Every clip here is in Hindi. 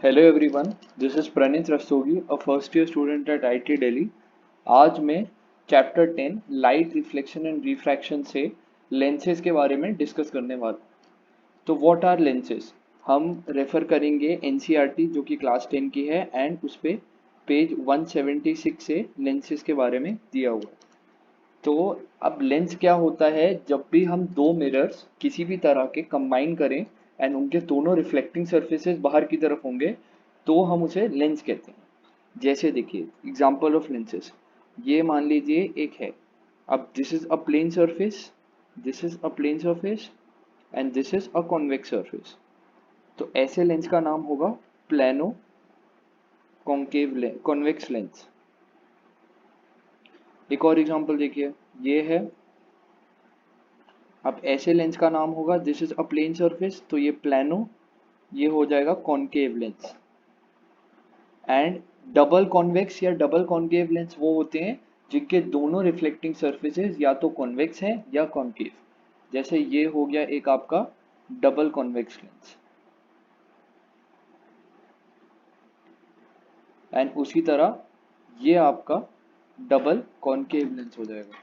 Hello everyone, this is Praneet Rastogi, a first year student at IT Delhi. आज मैं chapter 10 light reflection and refraction से लेंसेज के बारे में डिस्कस करने वाला हूँ। तो व्हाट आर लेंसेज? हम रेफर करेंगे एनसीईआरटी जो कि क्लास 10 की है एंड उस पे पेज 176 से लेंसेज के बारे में दिया हुआ है। तो अब लेंस क्या होता है? जब भी हम दो मिरर्स किसी भी तरह के कंबाइन करें एंड उनके दोनों रिफ्लेक्टिंग सरफेसेस बाहर की तरफ होंगे तो हम उसे लेंस कहते हैं। जैसे देखिए एग्जांपल ऑफ लेंसेस, ये मान लीजिए एक है। अब this is a plane surface, this is a plane surface and this is a convex surface. तो ऐसे लेंस का नाम होगा प्लेनो कॉन्केव कॉन्वेक्स लेंस। एक और एग्जांपल देखिए, ये है। अब ऐसे लेंस का नाम होगा this is a plane surface, तो ये प्लेनो, ये हो जाएगा concave lens. And double convex या डबल कॉनकेव लेंस वो होते हैं जिनके दोनों रिफ्लेक्टिंग सरफेसेस या तो कॉन्वेक्स हैं या कॉनकेव। जैसे ये हो गया एक आपका डबल कॉन्वेक्स लेंस, एंड उसी तरह ये आपका डबल कॉनकेव लेंस हो जाएगा।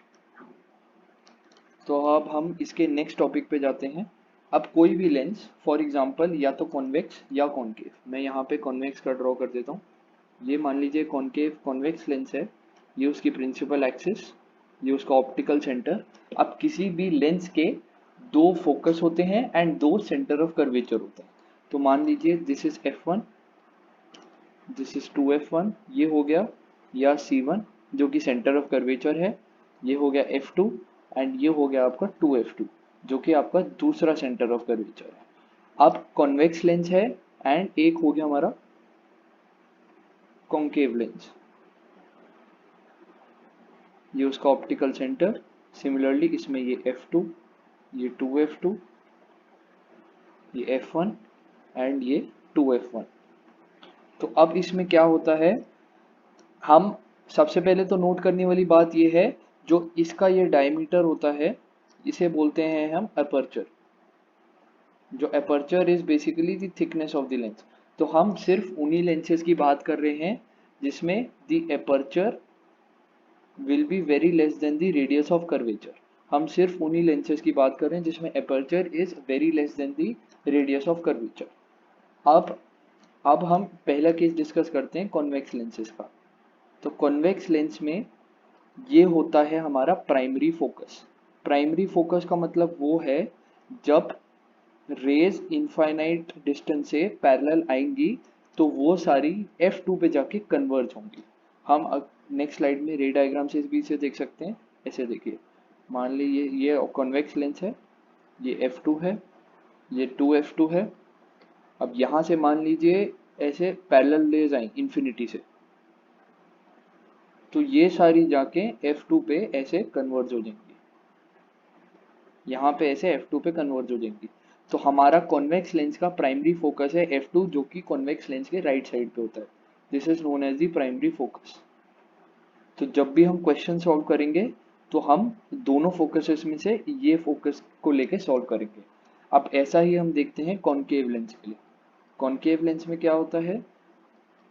तो अब हम इसके नेक्स्ट टॉपिक पे जाते हैं। अब कोई भी लेंस फॉर एग्जांपल या तो कॉन्वेक्स या कॉनकेव, मैं यहाँ पे कॉन्वेक्स का ड्रॉ कर देता हूँ। ये मान लीजिए कॉनकेव कॉन्वेक्स लेंस है, ये उसकी प्रिंसिपल एक्सिस, ये उसका ऑप्टिकल सेंटर। अब किसी भी लेंस के दो फोकस होते हैं एंड दो सेंटर ऑफ कर्वेचर होते हैं। तो मान लीजिए this is F1, this is 2F1, ये हो गया, या C1 जो कि सेंटर ऑफ कर्वेचर है, ये हो गया F2 एंड ये हो गया आपका 2F2 जो कि आपका दूसरा सेंटर ऑफ कर्वेचर है। अब कॉन्वेक्स लेंस है एंड एक हो गया हमारा कॉन्केव लेंस, ये उसका ऑप्टिकल सेंटर। सिमिलरली इसमें ये F2, ये 2F2, ये F1 एंड ये 2F1। तो अब इसमें क्या होता है, हम सबसे पहले तो नोट करने वाली बात ये है, जो इसका ये डायमीटर होता है इसे बोलते हैं हम अपर्चर। जो aperture is basically the thickness of the lens. तो हम सिर्फ उन्हीं लेंसेज की बात कर रहे हैं जिसमें the aperture will be very less than the radius of curvature. हम सिर्फ उन्हीं लेंसेज की बात कर रहे हैं जिसमें aperture is very less than the radius of curvature. अब अब हम पहला केस डिस्कस करते हैं कॉन्वेक्स लेंसेज का। तो कॉन्वेक्स लेंस में ये होता है हमारा प्राइमरी फोकस। प्राइमरी फोकस का मतलब वो है जब रेज इनफाइनाइट डिस्टेंस से पैरेलल आएंगी तो वो सारी F2 पे जाके कन्वर्ज होंगी। हम नेक्स्ट स्लाइड में रे डायग्राम से भी इसे देख सकते हैं। ऐसे देखिए, मान लीजिए ये कॉन्वेक्स लेंस है, ये F2 है, ये 2F2 है। अब यहाँ से मान लीजिए ऐसे पैरेलल रेज आई इन्फिनिटी से, तो ये सारी जाके F2 पे ऐसे कन्वर्ज हो जाएंगी, यहाँ पे ऐसे F2 पे कन्वर्ज हो जाएंगी। तो हमारा कॉन्वेक्स लेंस का प्राइमरी फोकस है F2 जो कि कॉन्वेक्स लेंस के राइट साइड पे होता है। This is known as the primary focus. तो जब भी हम क्वेश्चन सॉल्व करेंगे तो हम दोनों फोकसेस में से ये फोकस को लेके सॉल्व करेंगे। अब ऐसा ही हम देखते हैं कॉनकेव लेंस के लिए। कॉनकेव लेंस में क्या होता है,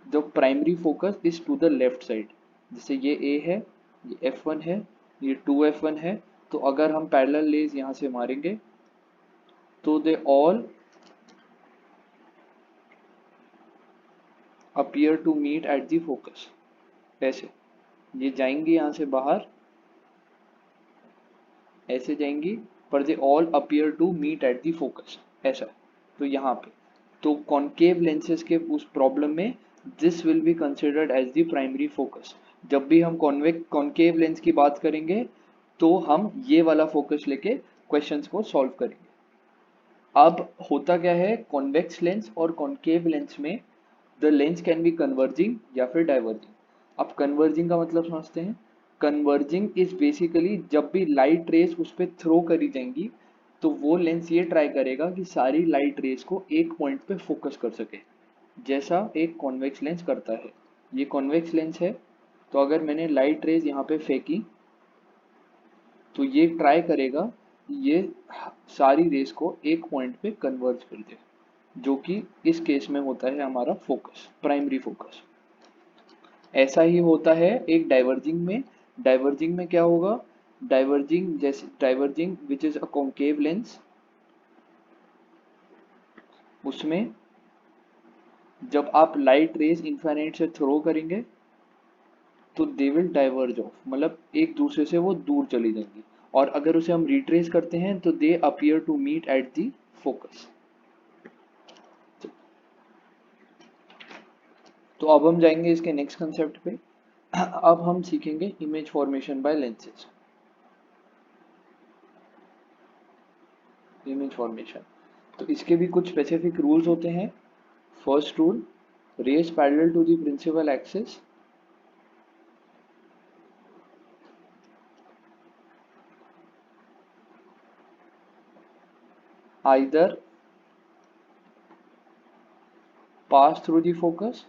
जो primary focus is to the left side. जैसे ये A है, ये F1 है, ये 2F1 है। तो अगर हम पैरेलल रेज यहाँ से मारेंगे तो they all appear to meet at the focus. ऐसे ये जाएंगी यहाँ से बाहर, ऐसे जाएंगी, पर they all appear to meet at the focus, ऐसा। तो यहाँ पे तो कॉनकेव लेंसेज के उस प्रॉब्लम में this will be considered as the primary focus. जब भी हम कॉनकेव लेंस की बात करेंगे तो हम ये वाला फोकस लेके क्वेश्चंस को सॉल्व करेंगे। अब होता क्या है, कॉन्वेक्स लेंस और कॉनकेव लेंस में the lens can be converging या फिर डाइवर्जिंग। अब कन्वर्जिंग का मतलब समझते हैं। कन्वर्जिंग इज बेसिकली जब भी लाइट रेस उस पर थ्रो करी जाएंगी तो वो लेंस ये ट्राई करेगा कि सारी लाइट रेस को एक पॉइंट पे फोकस कर सके, जैसा एक कॉन्वेक्स लेंस करता है। ये कॉन्वेक्स लेंस है, तो अगर मैंने लाइट रेज यहाँ पे फेंकी तो ये ट्राई करेगा ये सारी रेस को एक पॉइंट पे कन्वर्ज कर दे। जो कि इस केस में होता है हमारा फोकस, प्राइमरी फोकस। ऐसा ही होता है एक डाइवर्जिंग में। डाइवर्जिंग में क्या होगा, डाइवर्जिंग जैसे diverging which is a concave lens, उसमें जब आप लाइट रेज इनफाइनाइट से थ्रो करेंगे तो दे विल डाइवर्ज ऑफ, मतलब एक दूसरे से वो दूर चली जाएंगी। और अगर उसे हम रिट्रेस करते हैं तो they appear to meet at the focus. तो अब हम जाएंगे इसके नेक्स्ट कंसेप्ट पे। अब हम सीखेंगे image formation by lenses. Image formation, तो इसके भी कुछ स्पेसिफिक रूल्स होते हैं। First rule, rays parallel to the principal axis, either pass through the focus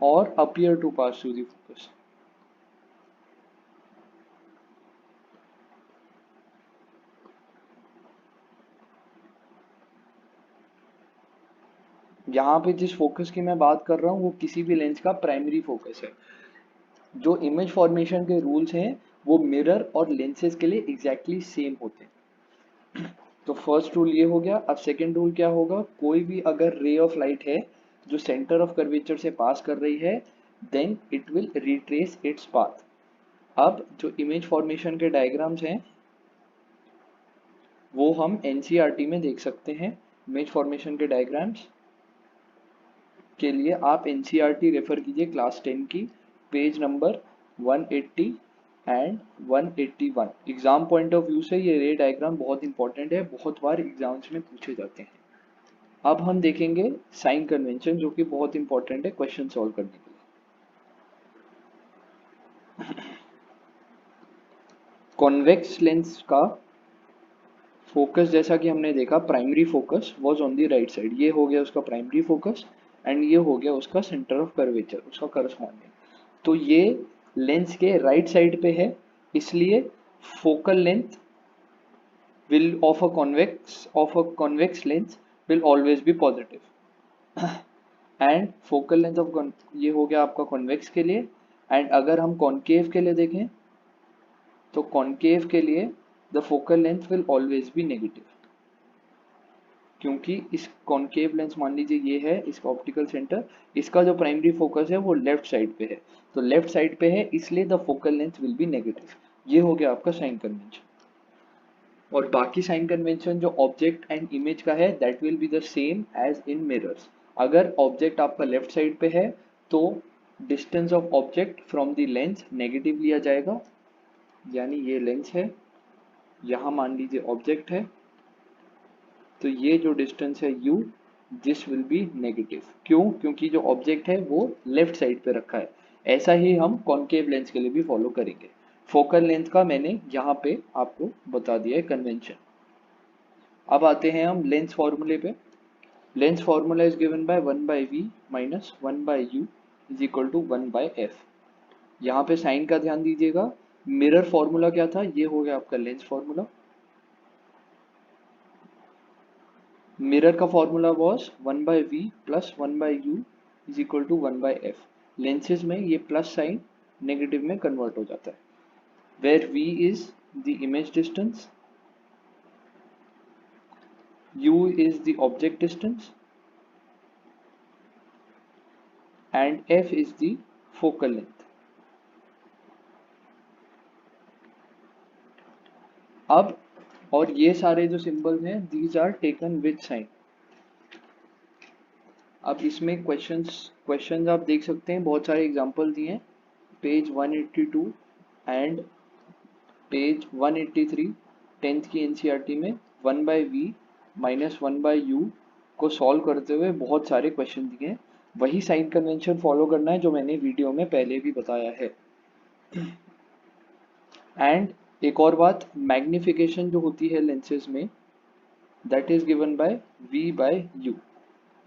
or appear to pass through the focus। यहाँ पे जिस फोकस की मैं बात कर रहा हूँ वो किसी भी लेंस का प्राइमरी फोकस है। जो इमेज फॉर्मेशन के रूल्स हैं वो मिरर और लेंसेज के लिए एग्जैक्टली सेम होते हैं। तो फर्स्ट रूल ये हो गया। अब सेकेंड रूल क्या होगा, कोई भी अगर रे ऑफ लाइट है जो सेंटर ऑफ कर्वेचर से पास कर रही है then it will retrace its path. अब जो इमेज फॉर्मेशन के डायग्राम्स हैं वो हम एनसीईआरटी में देख सकते हैं। इमेज फॉर्मेशन के डायग्राम्स के लिए आप एनसीईआरटी रेफर कीजिए क्लास 10 की, page number 180 and 181। Exam point of view से ये रे डायग्राम बहुत इंपॉर्टेंट है, बहुत बार एग्जाम्स में पूछे जाते हैं। अब हम देखेंगे साइन कन्वेंशन जो कि बहुत इंपॉर्टेंट है क्वेश्चन सॉल्व करने के लिए। कॉन्वेक्स लेंस का फोकस जैसा कि हमने देखा primary focus was on the right side, ये हो गया उसका प्राइमरी फोकस एंड ये हो गया उसका सेंटर ऑफ कर्वेचर, उसका करस्पॉन्डिंग। तो ये लेंस के राइट साइड पे है, इसलिए focal length will of a convex lens will always be positive। And focal length of ये हो गया आपका कॉन्वेक्स के लिए। एंड अगर हम कॉन्केव के लिए देखें तो कॉन्केव के लिए the focal length will always be negative, क्योंकि इस कॉन्केव लेंस मान लीजिए ये है इसका ऑप्टिकल सेंटर, इसका जो प्राइमरी फोकस है वो लेफ्ट साइड पे है, तो लेफ्ट साइड पे है इसलिए the focal length will be negative. ये हो गया आपका साइन कन्वेंशन। और बाकी साइन कन्वेंशन जो ऑब्जेक्ट एंड इमेज का है that will be the same as in mirrors. अगर ऑब्जेक्ट आपका लेफ्ट साइड पे है तो distance of object from the lens negative लिया जाएगा, यानी ये लेंस है, यहाँ मान लीजिए ऑब्जेक्ट है, तो ये जो डिस्टेंस है u this will be negative. क्यों, क्योंकि जो ऑब्जेक्ट है वो लेफ्ट साइड पे रखा है। ऐसा ही हम कॉन्केव लेंस के लिए भी फॉलो करेंगे। फोकल लेंथ का मैंने यहाँ पे आपको बता दिया है कन्वेंशन। अब आते हैं हम लेंस फॉर्मूले पे। Lens formula is given by 1/v minus 1/u is equal to 1/f। यहाँ पे साइन का ध्यान दीजिएगा। मिरर फॉर्मूला क्या था, ये हो गया आपका लेंस फॉर्मूला। मिरर का formula was 1/v plus 1/u is equal to 1/f। Lenses में ये प्लस साइन नेगेटिव में कन्वर्ट हो जाता है, where v is the image distance, u is the object distance and f is the focal length। अब और ये सारे जो सिंबल्स हैं these are taken with sign। अब इसमें क्वेश्चंस आप देख सकते हैं, बहुत सारे एग्जांपल दिए हैं पेज 182 एंड पेज 183 10th की एनसीईआरटी में 1/v माइनस 1/u को सॉल्व करते हुए बहुत सारे क्वेश्चन दिए हैं। वही साइन कन्वेंशन फॉलो करना है जो मैंने वीडियो में पहले भी बताया है। एंड एक और बात, मैग्निफिकेशन जो होती है लेंसेज में that is given bye v/u।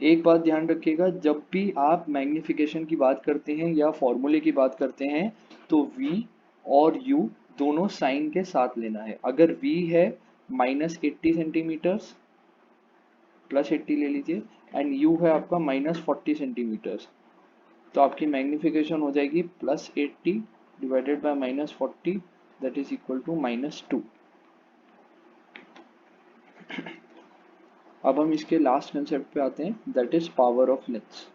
एक बात ध्यान रखिएगा, जब भी आप मैग्निफिकेशन की बात करते हैं या फॉर्मूले की बात करते हैं तो v और u दोनों साइन के साथ लेना है। अगर v है -80 सेंटीमीटर्स, प्लस 80 ले लीजिए, एंड यू है आपका -40 सेंटीमीटर्स। तो आपकी मैग्निफिकेशन हो जाएगी +80 divided by -40, that is equal to -2। अब हम इसके लास्ट कंसेप्ट पे आते हैं, that is power of lens.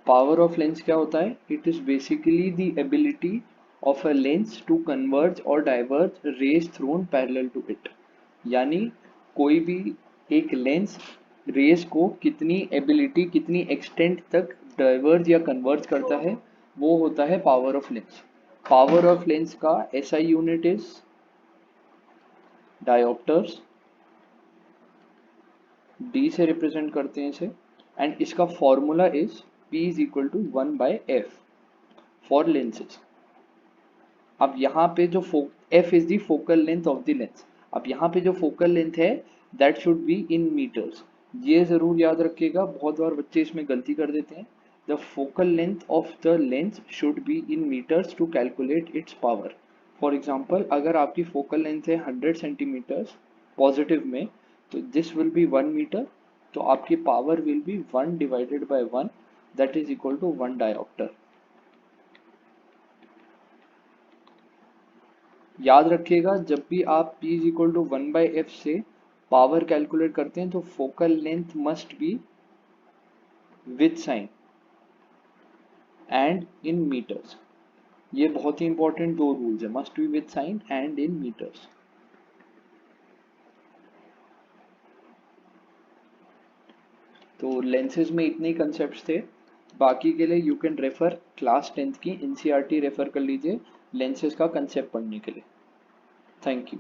Power of lens क्या होता है? It is basically the ability of a lens to converge और diverge rays thrown parallel to it. यानी कोई भी एक लेंस रेज को कितनी एबिलिटी, कितनी एक्सटेंट तक डाइवर्ज या कन्वर्ज करता है, वो होता है power of lens. Power of lens का SI unit is dioptres, D से रिप्रेजेंट करते हैं इसे, एंड इसका formula is P is equal to 1/f for lenses. अब यहाँ पे जो f is the focal length of the lens. अब यहाँ पे जो फोकल लेंथ है that should be in metres. ये जरूर याद रखिएगा, बहुत बार बच्चे इसमें गलती कर देते हैं। The focal length of the lens should be in metres to calculate its power. For example, अगर आपकी फोकल लेंथ है 100 सेंटीमीटर्स पॉजिटिव में, तो दिस विल बी 1 मीटर, तो आपकी power will be 1 divided by 1, that is equal to 1 dioptre. याद रखिएगा, जब भी आप P is equal to 1/f से पावर कैलकुलेट करते हैं तो focal length must be with sign and in metres. ये बहुत ही इंपॉर्टेंट दो रूल्स है, must be with sign and in metres. तो लेंसेज में इतने ही कंसेप्ट थे, बाकी के लिए you can refer class 10th की NCERT रेफर कर लीजिए लेंसेज का कंसेप्ट पढ़ने के लिए। Thank you.